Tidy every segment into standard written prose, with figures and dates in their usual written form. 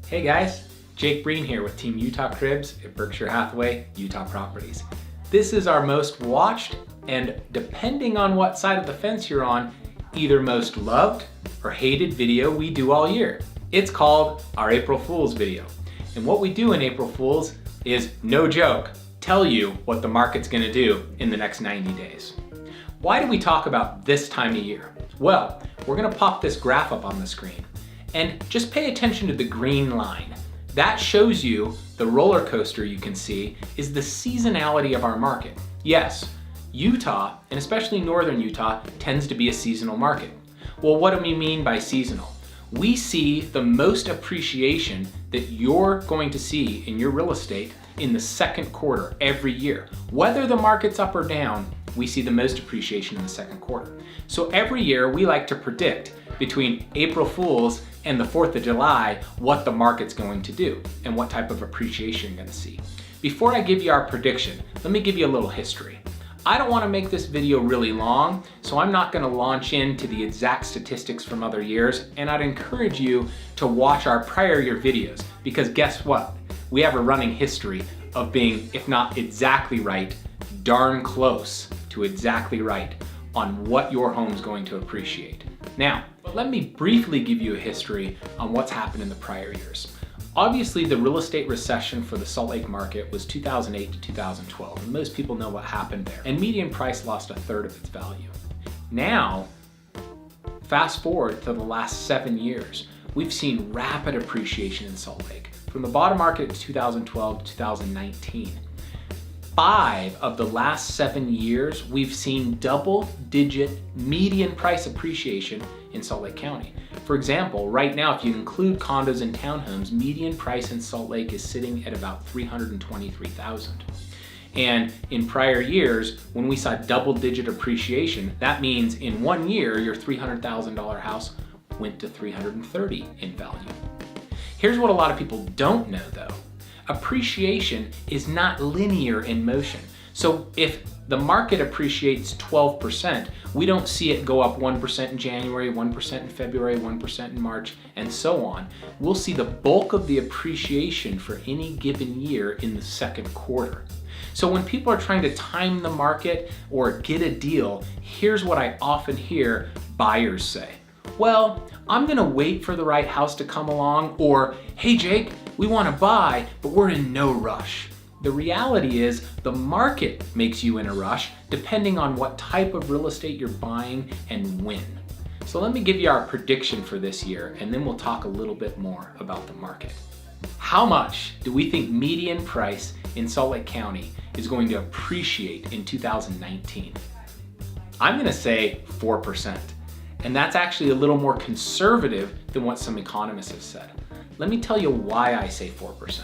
Hey guys, Jake Breen here with Team Utah Cribs at Berkshire Hathaway Utah Properties. This is our most watched and, depending on what side of the fence you're on, either most loved or hated video we do all year. It's called our April Fool's video. And what we do in April Fool's is, no joke, tell you what the market's gonna do in the next 90 days. Why do we talk about this time of year? Well, we're gonna pop this graph up on the screen. And just pay attention to the green line. That shows you the roller coaster you can see is the seasonality of our market. Yes, Utah, and especially northern Utah, tends to be a seasonal market. Well, what do we mean by seasonal? We see the most appreciation that you're going to see in your real estate in the second quarter every year. Whether the market's up or down, we see the most appreciation in the second quarter. So every year we like to predict between April Fool's and the 4th of July what the market's going to do and what type of appreciation you're going to see. Before I give you our prediction, let me give you a little history. I don't want to make this video really long, so I'm not going to launch into the exact statistics from other years, and I'd encourage you to watch our prior year videos, because guess what? We have a running history of being, if not exactly right, darn close to exactly right on what your home's going to appreciate. Now, let me briefly give you a history on what's happened in the prior years. Obviously, the real estate recession for the Salt Lake market was 2008 to 2012, and most people know what happened there. And median price lost a third of its value. Now, fast forward to the last 7 years, we've seen rapid appreciation in Salt Lake. From the bottom market in 2012 to 2019, 5 of the last 7 years, we've seen double-digit median price appreciation in Salt Lake County. For example, right now, if you include condos and townhomes, median price in Salt Lake is sitting at about $323,000. And in prior years, when we saw double-digit appreciation, that means in 1 year, your $300,000 house went to $330,000 in value. Here's what a lot of people don't know though. Appreciation is not linear in motion. So if the market appreciates 12%, we don't see it go up 1% in January, 1% in February, 1% in March, and so on. We'll see the bulk of the appreciation for any given year in the second quarter. So when people are trying to time the market or get a deal, here's what I often hear buyers say. Well, I'm gonna wait for the right house to come along, or, hey Jake, we wanna buy, but we're in no rush. The reality is the market makes you in a rush depending on what type of real estate you're buying and when. So let me give you our prediction for this year, and then we'll talk a little bit more about the market. How much do we think median price in Salt Lake County is going to appreciate in 2019? I'm gonna say 4%. And that's actually a little more conservative than what some economists have said. Let me tell you why I say 4%.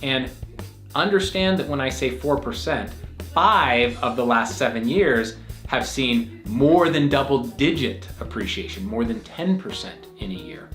And understand that when I say 4%, 5 of the last 7 years have seen more than double-digit appreciation, more than 10% in a year.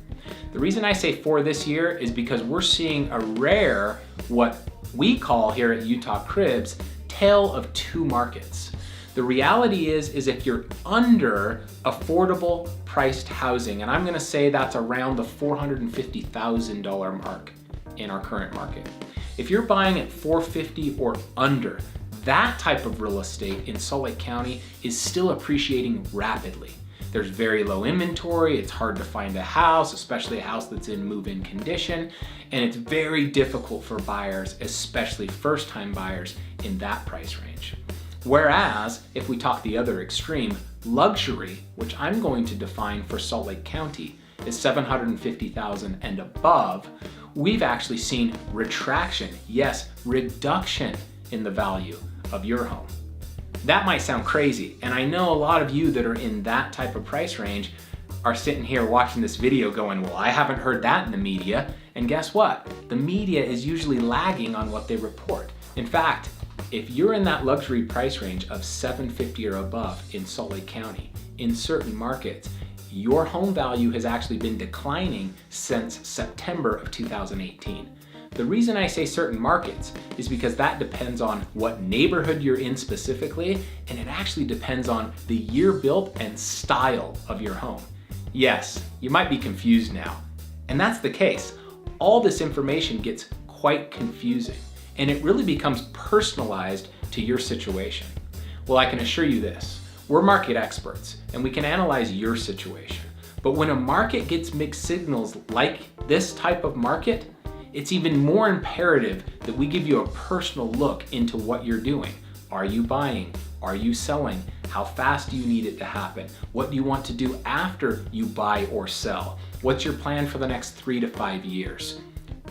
The reason I say 4 this year is because we're seeing a rare, what we call here at Utah Cribs, tale of two markets. The reality is if you're under affordable priced housing, and I'm gonna say that's around the $450,000 mark in our current market. If you're buying at $450,000 or under, that type of real estate in Salt Lake County is still appreciating rapidly. There's very low inventory, it's hard to find a house, especially a house that's in move-in condition, and it's very difficult for buyers, especially first-time buyers in that price range. Whereas, if we talk the other extreme, luxury, which I'm going to define for Salt Lake County, is $750,000 and above, we've actually seen retraction, yes, reduction in the value of your home. That might sound crazy, and I know a lot of you that are in that type of price range are sitting here watching this video going, well, I haven't heard that in the media, and guess what? The media is usually lagging on what they report. In fact, if you're in that luxury price range of $750,000 or above in Salt Lake County, in certain markets, your home value has actually been declining since September of 2018. The reason I say certain markets is because that depends on what neighborhood you're in specifically, and it actually depends on the year built and style of your home. Yes, you might be confused now, and that's the case. all this information gets quite confusing and it really becomes personalized to your situation. Well, I can assure you this, we're market experts and we can analyze your situation. But when a market gets mixed signals like this type of market, it's even more imperative that we give you a personal look into what you're doing. Are you buying? Are you selling? How fast do you need it to happen? What do you want to do after you buy or sell? What's your plan for the next 3 to 5 years?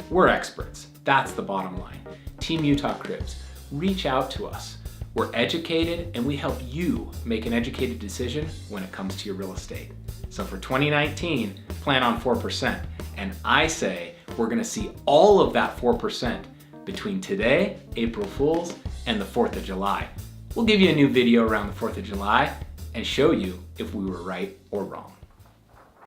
We're experts. That's the bottom line. Team Utah Cribs, reach out to us. We're educated and we help you make an educated decision when it comes to your real estate. So for 2019, plan on 4%. And I say we're gonna see all of that 4% between today, April Fools, and the 4th of July. We'll give you a new video around the 4th of July and show you if we were right or wrong.